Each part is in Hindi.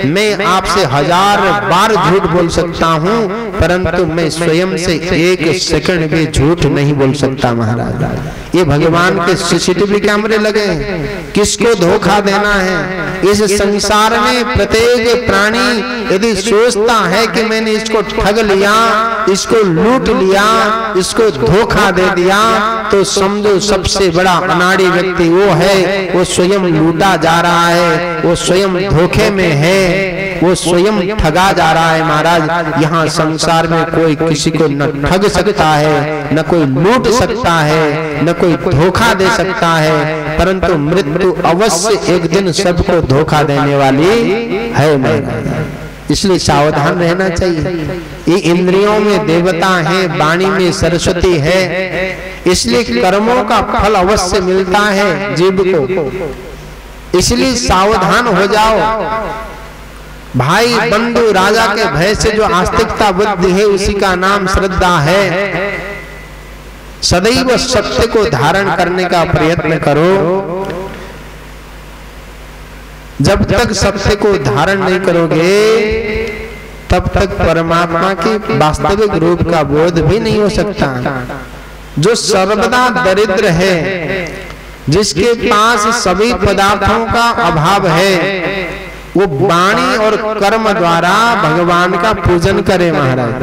मैं आपसे 1000 बार झूठ बोल सकता हूँ, परंतु मैं स्वयं से 1 सेकंड भी झूठ नहीं बोल सकता महाराज। ये भगवान के सीसीटीवी कैमरे लगे हैं, किसको धोखा देना है। इस संसार में प्रत्येक प्राणी यदि सोचता है कि मैंने इसको ठग लिया, इसको लूट लिया, इसको धोखा दे दिया, तो समझो सबसे बड़ा अनाड़ी व्यक्ति वो है, वो स्वयं लूटा जा रहा है, वो स्वयं धोखे में है, वो स्वयं ठगा जा रहा है महाराज। यहाँ संसार में कोई किसी को न ठग सकता है, न कोई लूट सकता है, न कोई धोखा दे सकता है, परंतु मृत्यु अवश्य एक दिन सबको धोखा देने वाली है महाराज। इसलिए सावधान रहना चाहिए। ये इंद्रियों में देवता है, वाणी में सरस्वती है, इसलिए कर्मों का फल अवश्य मिलता है जीव को। इसलिए सावधान हो जाओ भाई बंधु। राजा के भय से जो आस्तिकता बुद्धि है उसी का नाम श्रद्धा है। सदैव सत्य को धारण करने का प्रयत्न करो। जब तक सत्य को धारण नहीं करोगे तब तक परमात्मा के वास्तविक रूप का बोध भी नहीं हो सकता। जो सर्वदा दरिद्र है, जिसके पास सभी पदार्थों का अभाव है, वो वाणी और कर्म द्वारा भगवान का पूजन करे महाराज।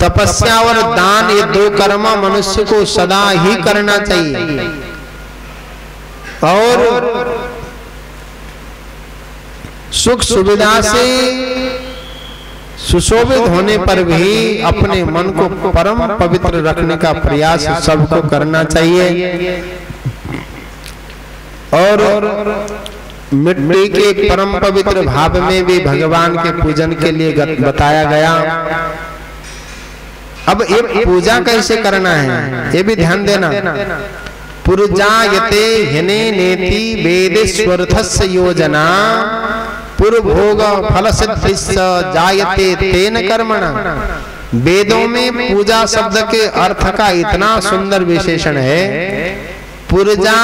तपस्या और दान ये 2 कर्म मनुष्य को सदा ही करना चाहिए। और सुख सुविधा से सुशोभित होने पर भी अपने मन को परम पवित्र रखने का प्रयास सबको करना चाहिए। और मिट्टी के परम पवित्र भाव में भी भगवान के पूजन के लिए बताया गया। अब ये पूजा कैसे करना है ये भी ध्यान देना। पुरजायते ह्यने नेति वेदेश्वर्थस्य योजना, पुरभोग फल सिद्धिश्च जायते तेन कर्मणा। वेदों में पूजा शब्द के अर्थ का इतना सुंदर विशेषण है। पूजा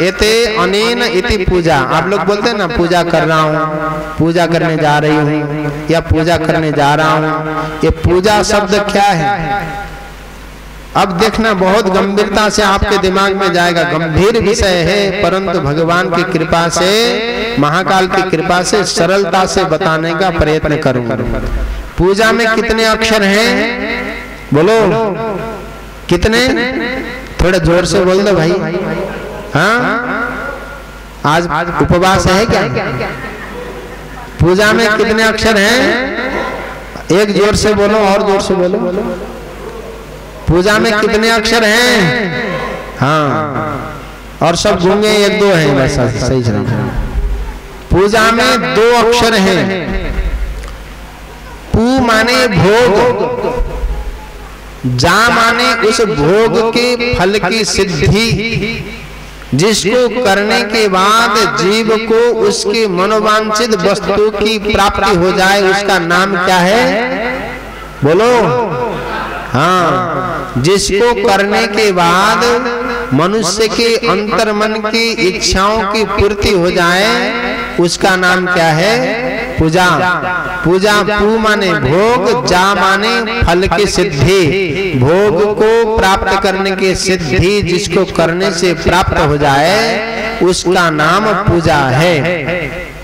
एते अनेन इति पूजा। आप लोग बोलते हैं ना पूजा कर रहा हूँ, पूजा करने जा रही हूँ, या पूजा करने जा रहा हूँ। ये पूजा शब्द क्या है? अब देखना बहुत गंभीरता से आपके दिमाग में जाएगा। गंभीर विषय है, परंतु भगवान की कृपा से, महाकाल की कृपा से सरलता से बताने का प्रयत्न करूंगा। पूजा में कितने अक्षर हैं? बोलो कितने? थोड़ा जोर से बोल दो भाई। हाँ, आज उपवास है क्या? पूजा में कितने अक्षर हैं? एक जोर से बोलो, और जोर से बोलो। पूजा में कितने अक्षर हैं? हाँ, और सब गूंगे 1-2 हैं बस। सही चल। पूजा में 2 अक्षर हैं। पू माने भोग, जा माने उस भोग के फल की सिद्धि, जिसको करने के बाद जीव को उसके मनोवांछित वस्तु की प्राप्ति हो जाए, उसका नाम क्या है? बोलो। हाँ, जिसको करने के बाद मनुष्य के अंतर्मन की इच्छाओं की पूर्ति हो जाए, उसका नाम क्या है? पूजा। पूजा पू माने भोग, जा माने फल की सिद्धि। भोग को प्राप्त करने की सिद्धि जिसको करने से प्राप्त हो जाए, उसका नाम पूजा है।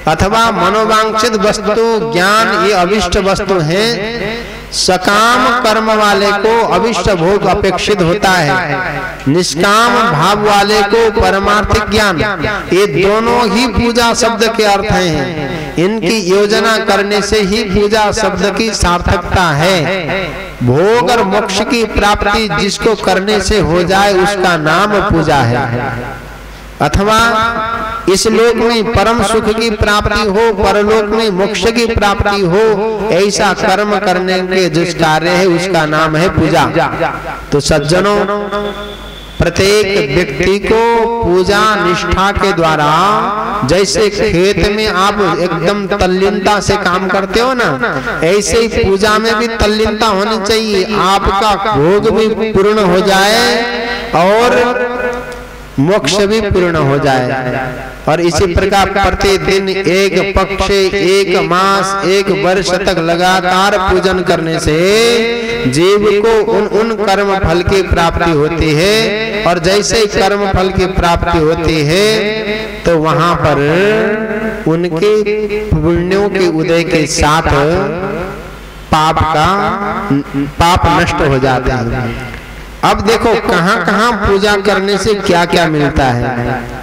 अथवा मनोवांछित वस्तु ज्ञान, ये अभिष्ट वस्तु है। सकाम कर्म वाले को अभिष्ट भोग अपेक्षित होता है, निष्काम भाव वाले को परमार्थिक ज्ञान। ये दोनों ही पूजा शब्द के अर्थ हैं। इनकी योजना करने से ही पूजा शब्द की सार्थकता है। भोग और मोक्ष की प्राप्ति जिसको करने से हो जाए, उसका नाम पूजा है। अथवा इस लोक में परम सुख की प्राप्ति हो, परलोक में मोक्ष की प्राप्ति हो, ऐसा कर्म करने के जिस कार्य है उसका नाम है पूजा। तो सज्जनों, प्रत्येक व्यक्ति को पूजा निष्ठा के द्वारा, जैसे खेत में आप एकदम तल्लीनता से काम करते हो ना, ऐसे ही पूजा में भी तल्लीनता होनी चाहिए। आपका भोग भी पूर्ण हो जाए और मोक्ष भी पूर्ण हो जाए। और इसी प्रकार प्रतिदिन एक पक्ष, एक मास, एक वर्ष तक लगातार पूजन करने से जीव को उन कर्म फल की प्राप्ति होती है। और जैसे कर्म फल की प्राप्ति होती है तो वहां पर उनके पुण्यों के उदय के साथ पाप नष्ट हो जाता है। अब देखो कहां-कहां पूजा करने से क्या क्या मिलता है।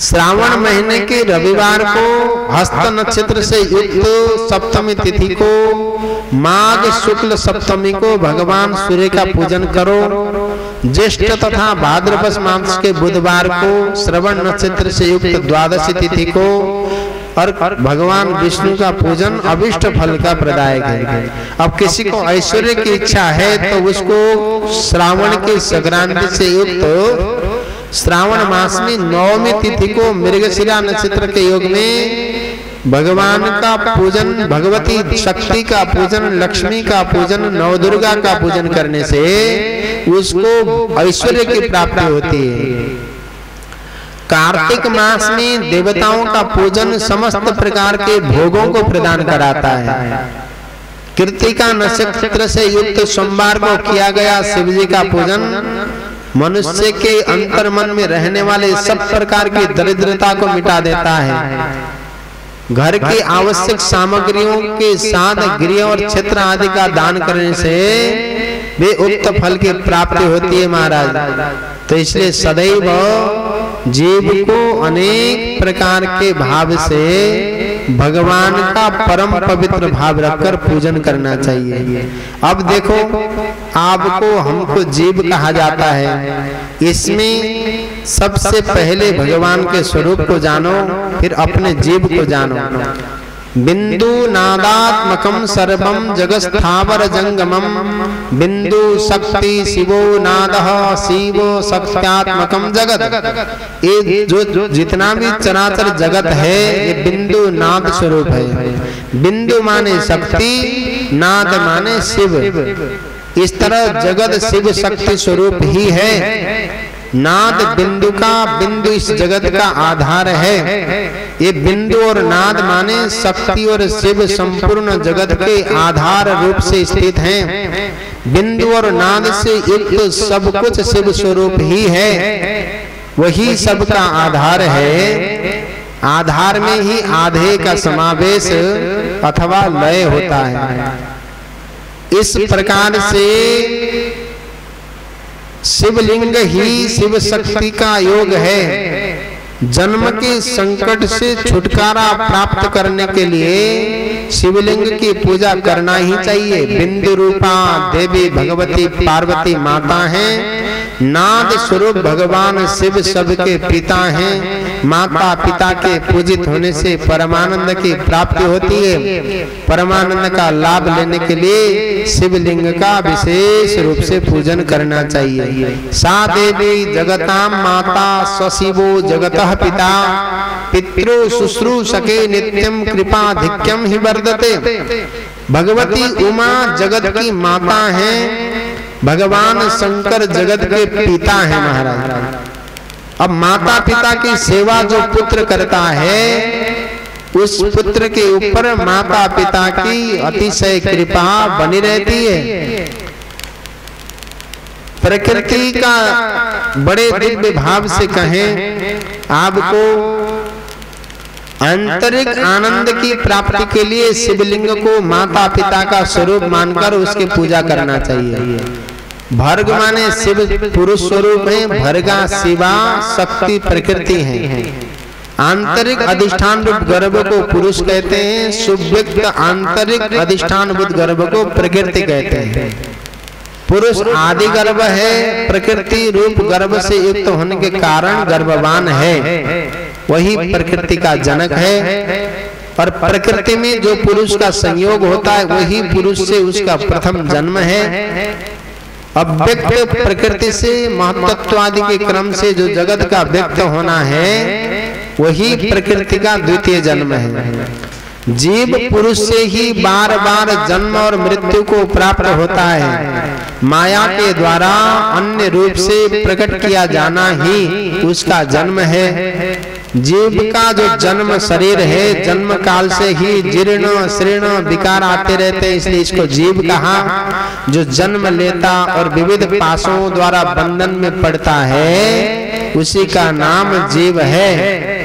श्रावण महीने के रविवार को हस्त नक्षत्र से युक्त सप्तमी तिथि को, माघ शुक्ल सप्तमी को भगवान सूर्य का पूजन करो। ज्येष्ठ तथा भाद्रपद मास के बुधवार को श्रवण नक्षत्र से युक्त द्वादशी तिथि को और भगवान विष्णु का पूजन अभिष्ट फल का प्रदायक है। अब किसी को ऐश्वर्य की इच्छा है तो उसको श्रावण के संक्रांति से युक्त श्रावण मास में नवमी तिथि को मृगशिरा नक्षत्र के योग में भगवान का पूजन, भगवती शक्ति का पूजन, लक्ष्मी का पूजन, नवदुर्गा का पूजन करने से उसको ऐश्वर्य की प्राप्ति होती है। कार्तिक मास में देवताओं का पूजन समस्त प्रकार के भोगों को प्रदान कराता है। कृत्तिका नक्षत्र से युक्त सोमवार को किया गया शिव जी का पूजन मनुष्य के अंतर्मन में रहने वाले सब प्रकार की दरिद्रता को मिटा देता है। घर की आवश्यक सामग्रियों के साथ गृह और क्षेत्र आदि का दान करने से वे उक्त फल की प्राप्ति होती है महाराज। तो इसलिए सदैव जीव को अनेक प्रकार के भाव से भगवान का परम पवित्र भाव रखकर पूजन करना चाहिए। अब देखो आपको हमको जीव कहा जाता है, इसमें सबसे पहले भगवान के स्वरूप को जानो, फिर अपने जीव को जानो। बिंदु नादात्मकम सर्वम जगस्थावर जंगमम, बिंदु शक्ति शिवो नादः शिवो शक्त्यात्मकम जगत। ये जो जितना भी चराचर जगत है ये बिंदु नाद स्वरूप है। बिंदु माने शक्ति, नाद माने शिव। इस तरह जगत शिव शक्ति स्वरूप ही है। नाद बिंदु का, बिंदु इस जगत का आधार है। ये बिंदु और नाद माने शक्ति और शिव संपूर्ण जगत के आधार रूप से स्थित हैं। बिंदु और नाद से युक्त सब कुछ शिव स्वरूप ही है, वही सबका आधार है। आधार में ही आधे का समावेश अथवा लय होता है। इस प्रकार से शिवलिंग ही शिव शक्ति का योग है। जन्म के संकट से छुटकारा प्राप्त करने के लिए शिवलिंग की पूजा करना ही चाहिए। बिंदु रूपा देवी भगवती पार्वती माता हैं। नाद स्वरूप भगवान शिव सबके पिता हैं। माता पिता के पूजित होने से परमानंद की प्राप्ति होती है। परमानंद का लाभ लेने के लिए शिवलिंग का विशेष रूप से पूजन करना चाहिए। सा देवी जगताम माता स्वशिवो जगतः पिता, पितृ शुश्रूषके नित्यम कृपाधिक्यम ही वर्धते। भगवती उमा जगत की माता है, भगवान शंकर जगत के पिता हैं महाराज। अब माता पिता की सेवा जो पुत्र करता है उस पुत्र के ऊपर माता पिता की अतिशय कृपा बनी रहती है। प्रकृति का बड़े दिव्य भाव से कहें आपको आंतरिक आनंद की प्राप्ति के लिए शिवलिंग को माता पिता का स्वरूप मानकर उसकी पूजा करना चाहिए। भर्ग माने शिव पुरुष स्वरूप है, भर्गा शिवा शक्ति प्रकृति है। आंतरिक अधिष्ठान रूप गर्भ को पुरुष कहते हैं, सुव्यक्त आंतरिक अधिष्ठान रूप गर्भ को प्रकृति कहते हैं। पुरुष आदि गर्भ है, प्रकृति रूप गर्भ से युक्त होने के कारण गर्भवान है, वही प्रकृति का जनक है। और प्रकृति में जो पुरुष का संयोग होता है वही पुरुष से उसका प्रथम जन्म है। अब व्यक्त प्रकृति से महत्त्व आदि के क्रम से जो जगत का व्यक्त होना है वही प्रकृति का द्वितीय जन्म है। जीव पुरुष से ही बार बार जन्म और मृत्यु को प्राप्त होता है। माया के द्वारा अन्य रूप से प्रकट किया जाना ही उसका जन्म है। जीव का जो जन्म शरीर है, जन्म काल से ही जीर्ण शीर्ण विकार आते रहते हैं, इसलिए इसको जीव कहा। जो जन्म लेता और विविध पाशों द्वारा बंधन में पड़ता है, उसी का नाम जीव है।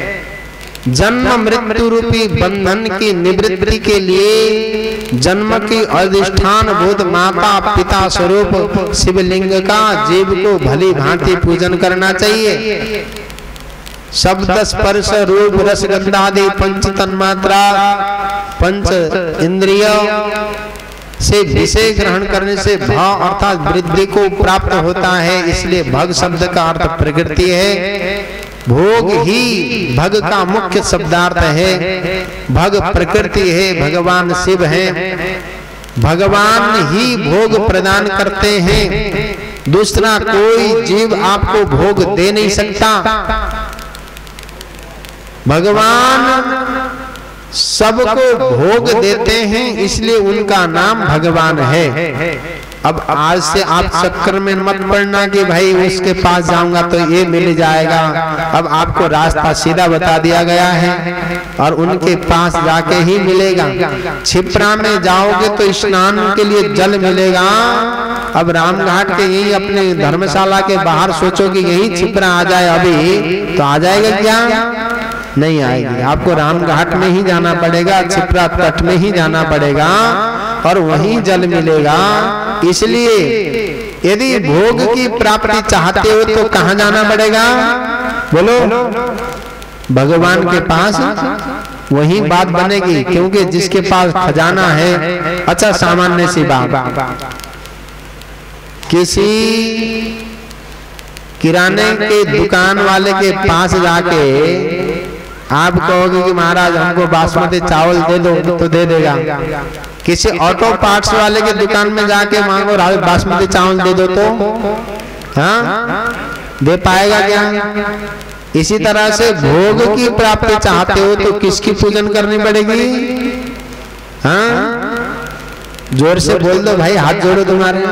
जन्म मृत्यु रूपी बंधन की निवृत्ति के लिए जन्म की अधिष्ठान भूत माता पिता स्वरूप शिवलिंग का जीव को भली भांति पूजन करना चाहिए। शब्द स्पर्श रूप रस गंध आदि पंच तन्मात्रा पंच इंद्रिय से विषय ग्रहण करने से भाव अर्थात वृद्धि को प्राप्त होता है। इसलिए भग शब्द का अर्थ प्रकृति है। भोग ही भग का मुख्य शब्दार्थ है। भग प्रकृति है, भगवान शिव है। भगवान ही भोग प्रदान करते हैं, दूसरा कोई जीव आपको भोग दे नहीं सकता। भगवान सबको भोग देते हैं, इसलिए उनका नाम भगवान है। अब आज से आप चक्कर में मत पड़ना कि भाई उसके पास जाऊंगा तो ये मिल जाएगा। अब आपको रास्ता सीधा बता दिया गया है और उनके पास जाके ही मिलेगा। क्षिप्रा में जाओगे तो स्नान के लिए जल मिलेगा। अब रामघाट के यही अपने धर्मशाला के बाहर सोचो कि यही क्षिप्रा आ जाए अभी, तो आ जाएगा क्या? नहीं आएगी। आपको रामघाट में ही जाना पड़ेगा, क्षिप्रा तट में ही जाना पड़ेगा और वहीं जल मिलेगा। इसलिए यदि भोग की प्राप्ति चाहते हो तो कहाँ जाना पड़ेगा? बोलो, भगवान के पास। वही बात बनेगी, क्योंकि जिसके पास खजाना है। अच्छा, सामान्य सी बात, किसी किराने के दुकान वाले के पास जाके आप कहोगे कि महाराज हमको बासमती चावल दे दो, तो दे देगा। किसी ऑटो पार्ट्स वाले के दुकान में जाके मांगो बासमती चावल दे दो, तो हाँ दे पाएगा क्या? इसी तरह से भोग की प्राप्ति चाहते हो तो किसकी पूजन करनी पड़ेगी? हाँ, जोर से बोल दो भाई, हाथ जोड़ो तुम्हारे।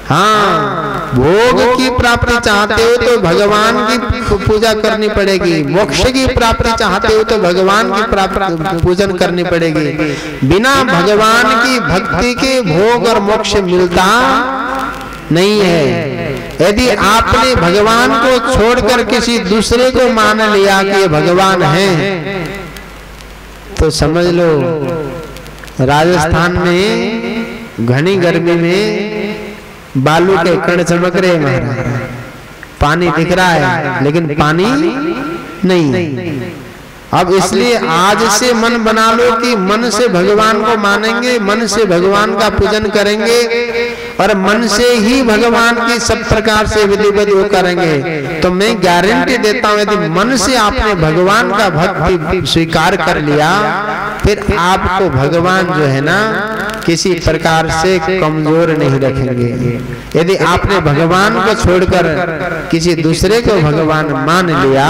हाँ, भोग की प्राप्ति चाहते हो तो भगवान की पूजा करनी पड़ेगी। मोक्ष की प्राप्ति चाहते हो तो भगवान की प्राप्ति पूजन करनी पड़ेगी। बिना भगवान की भक्ति के भोग और मोक्ष मिलता नहीं है। यदि आपने भगवान को छोड़कर किसी दूसरे को मान लिया कि ये भगवान है, तो समझ लो राजस्थान में घनी गर्मी में बालू के कण चमक रहे महाराज, पानी दिख रहा है लेकिन पानी नहीं। अब इसलिए आज से मन बना लो कि मन से भगवान को मानेंगे, मन से भगवान का पूजन करेंगे और मन से ही भगवान की सब प्रकार से विधिवत वो करेंगे। तो मैं गारंटी देता हूं, यदि मन से आपने भगवान का भक्ति स्वीकार कर लिया, फिर आपको भगवान जो है ना किसी प्रकार से कमजोर नहीं रखेंगे। यदि आपने भगवान को छोड़कर किसी दूसरे को भगवान मान लिया,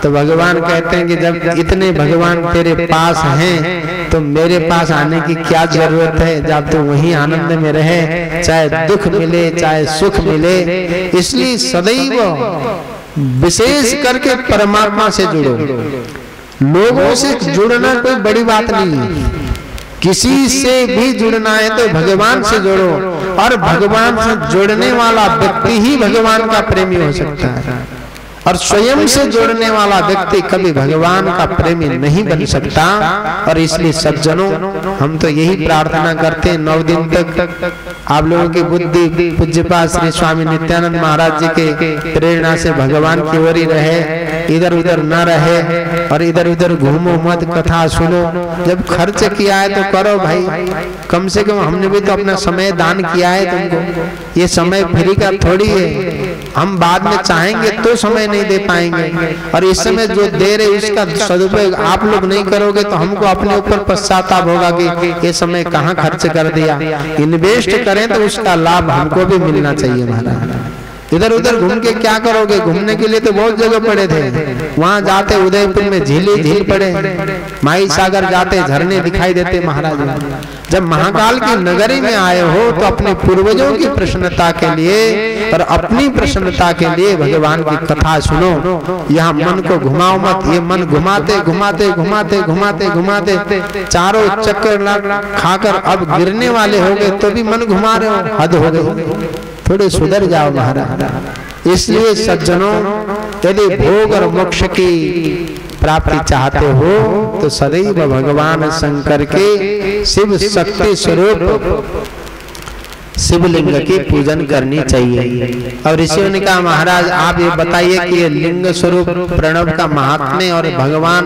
तो भगवान कहते हैं कि जब इतने भगवान तेरे पास हैं तो मेरे पास आने की क्या जरूरत है, जब तू वहीं आनंद में रहे, चाहे दुख मिले चाहे सुख मिले। इसलिए सदैव विशेष करके परमात्मा से जुड़ो। लोगों से जुड़ना कोई बड़ी बात नहीं है, किसी से भी जुड़ना है तो भगवान से जुड़ो, और भगवान से जुड़ने वाला व्यक्ति ही भगवान का प्रेमी हो सकता है। और स्वयं से जोड़ने वाला व्यक्ति कभी भगवान का प्रेमी नहीं बन सकता। और इसलिए सज्जनों, हम तो यही प्रार्थना करते हैं 9 दिन तक आप लोगों की बुद्धि पूज्यपाद श्री स्वामी नित्यानंद महाराज जी के प्रेरणा से भगवान की ओर ही रहे, इधर उधर न रहे और इधर उधर घूमो मत, कथा सुनो। जब खर्च किया है तो करो भाई, कम से कम हमने भी तो अपना समय दान किया है तुमको। ये समय फ्री का थोड़ी है, हम बाद में चाहेंगे तो समय नहीं दे पाएंगे, और इस समय जो दे रहे उसका सदुपयोग आप लोग नहीं करोगे तो हमको अपने ऊपर पश्चाताप होगा कि ये समय कहाँ खर्च कर दिया। इन्वेस्ट करें तो उसका लाभ हमको भी मिलना चाहिए महाराज। इधर उधर घूम के क्या करोगे? घूमने के लिए तो बहुत जगह पड़े थे। वहां जाते उदयपुर में झील पड़े, माई सागर जाते झरने दिखाई देते महाराज। जब महाकाल की नगरी में आए हो तो अपने पूर्वजों की प्रसन्नता के लिए और अपनी प्रसन्नता के लिए भगवान की कथा सुनो। यहाँ मन को घुमाओ मत। ये मन घुमाते घुमाते घुमाते घुमाते घुमाते चारों चक्कर खाकर अब गिरने वाले हो गए तो भी मन घुमा रहे हो, हद हो गई। थोड़े सुधर जाओ महाराज। इसलिए सज्जनों, यदि भोग और मोक्ष की प्राप्ति चाहते हो तो सदैव भगवान शंकर के शिव शक्ति स्वरूप शिवलिंग की पूजन करनी चाहिए। और ऋषियों ने कहा महाराज आप ये बताइए कि ये लिंग स्वरूप प्रणव का महात्म्य और भगवान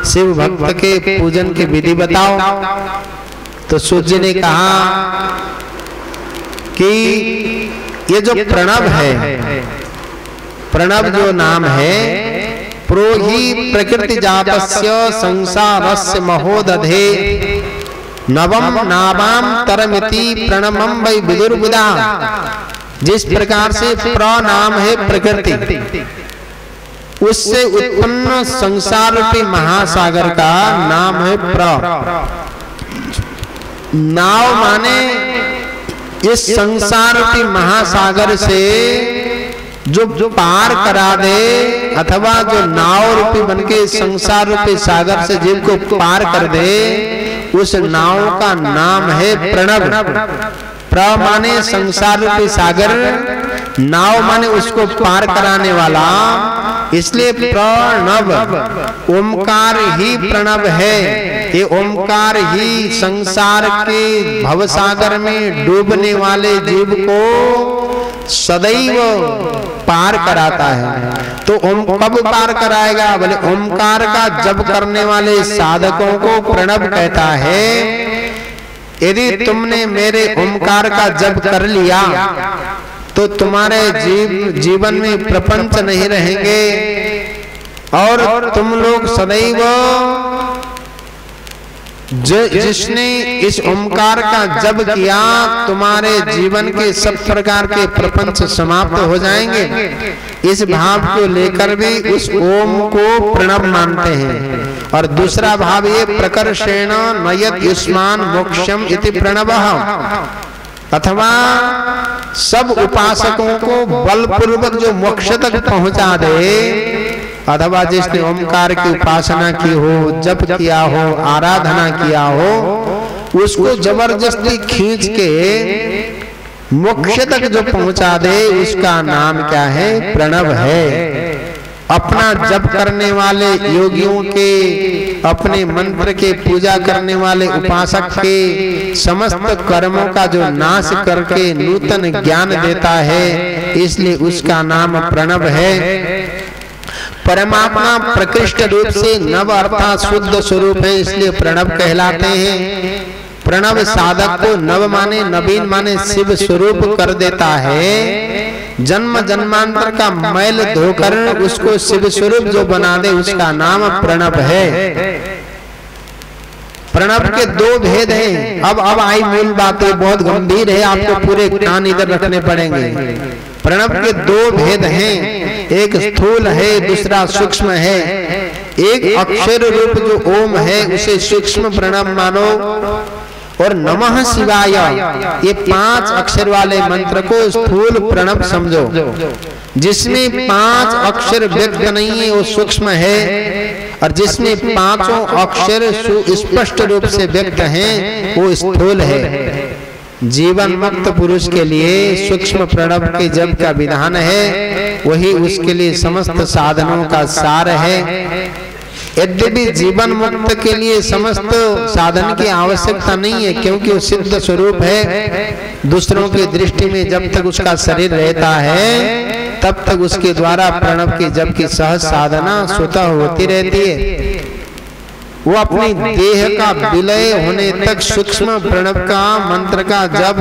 शिव भक्त के पूजन की विधि बताओ। तो सूर्य ने कहा कि ये जो प्रणव है, प्रणव जो नाम है, प्रोहि प्रकृति जातस्य संसारस्य महोदधे नवम नावाम तरमिति प्रणमं वै विदुर्बुधा। जिस प्रकार से प्र नाम है प्रकृति, उससे उत्पन्न संसार रूपी महासागर का नाम है प्र। नाव माने इस संसार रूपी महासागर से जो पार करा दे, अथवा जो नाव रूपी बनके संसार रूपी सागर से जीव को पार कर दे, उस नाव का नाम है प्रणव। प्र माने संसार रूपी सागर, नाव माने उसको पार कराने वाला। इसलिए प्रणव ओमकार ही प्रणव है। ये ओमकार ही संसार के भवसागर में डूबने वाले जीव को सदैव पार कराता है। तो ओम कब पार कराएगा? बोले ओमकार का जप करने वाले साधकों को प्रणव कहता है। यदि तुमने मेरे ओमकार का जप कर लिया तो तुम्हारे जीवन में प्रपंच नहीं रहेंगे और तुम लोग सदैव जिसने इस ओमकार का जप किया, तुम्हारे जीवन के सब प्रकार के प्रपंच समाप्त हो जाएंगे। इस भाव को लेकर भी उस ओम को प्रणव मानते हैं। और दूसरा भाव ये प्रकर्षेण नयत युष्मान मोक्षम इति प्रणवः, अथवा सब उपासकों को बलपूर्वक जो मोक्ष तक पहुंचा दे, अथवा जिसने ओमकार की उपासना की हो, जप किया हो, आराधना किया हो, उसको जबरदस्ती खींच के मोक्ष तक जो पहुंचा दे, उसका नाम क्या है? प्रणव है। अपना जप करने वाले योगियों के, अपने मंत्र के पूजा करने वाले उपासक के समस्त कर्मों का जो नाश करके नूतन ज्ञान देता है, इसलिए उसका नाम प्रणव है। परमात्मा प्रकृष्ट रूप से नव अर्थात शुद्ध स्वरूप है, इसलिए प्रणव कहलाते हैं। प्रणव साधक को नव माने नवीन माने शिव स्वरूप कर देता है। जन्म जन्मांतर का मैल धोकर उसको शिव स्वरूप जो बना दे, उसका नाम प्रणव है। प्रणव के दो भेद हैं। अब आई मूल बात है, बहुत गंभीर है, आपको पूरे कान इधर रखने पड़ेंगे। प्रणव के दो भेद हैं, एक स्थूल है, दूसरा सूक्ष्म है। एक अक्षर रूप जो ओम है उसे सूक्ष्म प्रणव मानो, और नमः शिवाय ये 5 अक्षर वाले मंत्र को स्थूल प्रणव समझो। जिसमें 5 अक्षर व्यक्त नहीं है वो सूक्ष्म है, और जिसमें 5 अक्षर स्पष्ट रूप से व्यक्त हैं वो स्थूल है। जीवन मुक्त पुरुष के लिए सूक्ष्म प्रणव के जप का विधान है, वही उसके लिए समस्त साधनों का सार है। यद्यपि जीवन मुक्त के लिए समस्त साधन की आवश्यकता नहीं है, क्योंकि वो सिद्ध स्वरूप है। दूसरों की दृष्टि में जब तक उसका शरीर रहता है तब तक उसके द्वारा प्रणव के जप की सहज साधना स्वतः होती रहती है। वो अपनी देह का विलय होने तक सूक्ष्म प्रणव का मंत्र का जप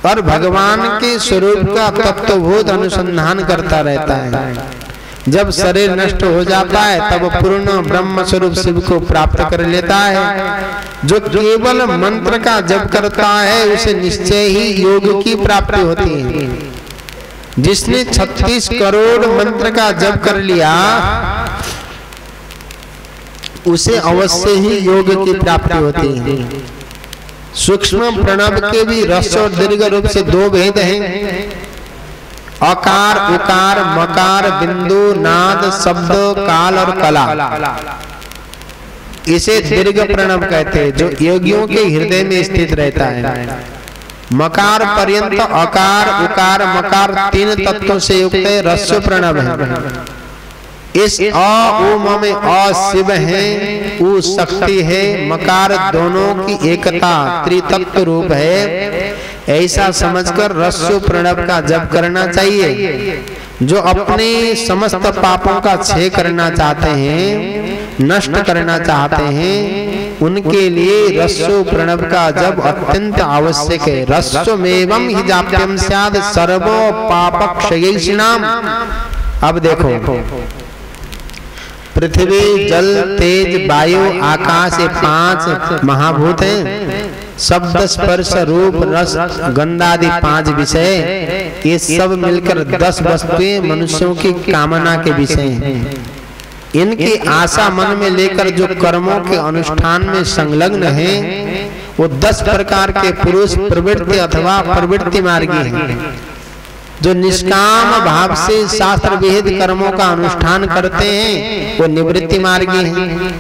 और भगवान के स्वरूप का तत्वबोध अनुसंधान करता रहता है। जब शरीर नष्ट हो जाता है तब पूर्ण ब्रह्म स्वरूप शिव को प्राप्त कर लेता है। जो केवल मंत्र का जप करता है उसे निश्चय ही योग की प्राप्ति होती है। जिसने 36 करोड़ मंत्र का जप कर लिया उसे अवश्य ही योग की प्राप्ति होती है। सूक्ष्म प्रणव के भी ह्रस्व और दीर्घ रूप से दो भेद हैं, अकार उकार मकार बिंदु नाद शब्द काल और कला। इसे दीर्घ प्रणव कहते हैं जो योगियों के हृदय में स्थित रहता है। मकार पर्यंत अकार उकार मकार तीन तत्वों से युक्त है, ह्रस्व प्रणव है। इस अ उम में अ शिव है, उ शक्ति है, मकार दोनों की एकता त्रितत्व रूप है। ऐसा समझकर ह्रस्व प्रणव का जप करना चाहिए। जो अपने समस्त पापों का क्षय करना चाहते हैं, नष्ट करना चाहते हैं, उनके लिए ह्रस्व प्रणव का जप अत्यंत आवश्यक है। ह्रस्वमेवं हि जाप्यं स्यात् सर्वो पापक्षयिषिणाम्। अब देखो, पृथ्वी जल तेज वायु आकाश ये 5 महाभूत हैं। शब्द स्पर्श रूप रस गंधादि 5 विषय, ये सब मिलकर 10 वस्तुएं मनुष्यों की कामना के विषय हैं। इनकी आशा मन में लेकर जो कर्मों के अनुष्ठान में संलग्न हैं, वो 10 प्रकार के पुरुष प्रवृत्ति अथवा प्रवृत्ति मार्गी हैं। जो निष्काम भाव से शास्त्र विहित कर्मों का अनुष्ठान करते हैं वो निवृत्ति मार्गी हैं।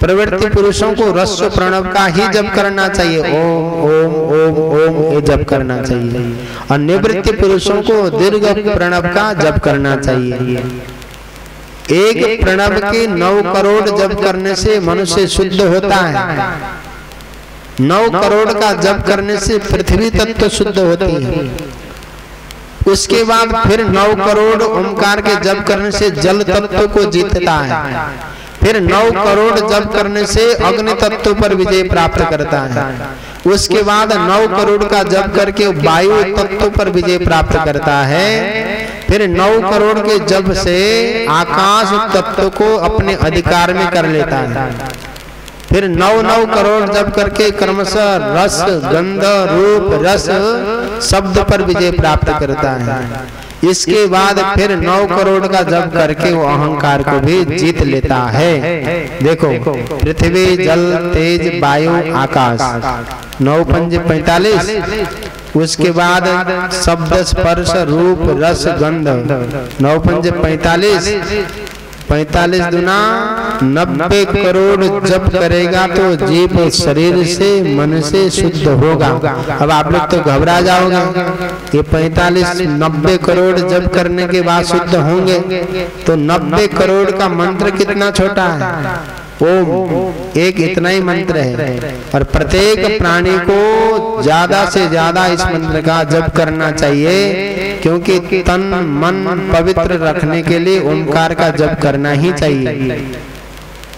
प्रवृत्ति पुरुषों को ह्रस्व प्रणव का ही जप करना चाहिए, ओम ओम ओम ओम ये जप करना चाहिए, और निवृत्ति पुरुषों को दीर्घ प्रणव का जप करना चाहिए। एक प्रणव के 9 करोड़ जप करने से मनुष्य शुद्ध होता है। 9 करोड़ का जप करने से पृथ्वी तत्व शुद्ध होती है। उसके बाद फिर 9 करोड़ ओंकार के जप करने से जल तत्व को जीतता है। फिर 9 करोड़ जप करने से अग्नि तत्व पर विजय प्राप्त करता है। उसके बाद 9 करोड़ का जप करके वायु तत्व पर विजय प्राप्त करता है। फिर 9 करोड़ के जप से आकाश तत्व को अपने अधिकार में कर लेता है। फिर 9 करोड़ जप करके क्रमशः रस गंध रूप रस शब्द पर विजय प्राप्त करता है। इसके बाद फिर 9 करोड़ का जप करके वो अहंकार को भी जीत लेता है। देखो, पृथ्वी जल तेज वायु आकाश 9 पंच 45। उसके बाद शब्द स्पर्श रूप रस गंध 9 पंच 45। 45 दुना 90 करोड़ जप करेगा तो जीव शरीर से मन से शुद्ध होगा। अब आप लोग तो घबरा जाओगे, ये 45 90 करोड़ जप करने के बाद शुद्ध होंगे, तो 90 करोड़ का मंत्र कितना छोटा है। ओम एक इतना ही मंत्र है, और प्रत्येक प्राणी को ज्यादा से ज्यादा इस मंत्र का जप करना चाहिए, क्योंकि तन मन पवित्र रखने के लिए ओंकार का जप करना ही चाहिए।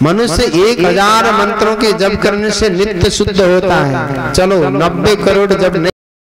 मनुष्य 1000 मंत्रों के जप करने से नित्य शुद्ध होता है। चलो 90 करोड़ जप नहीं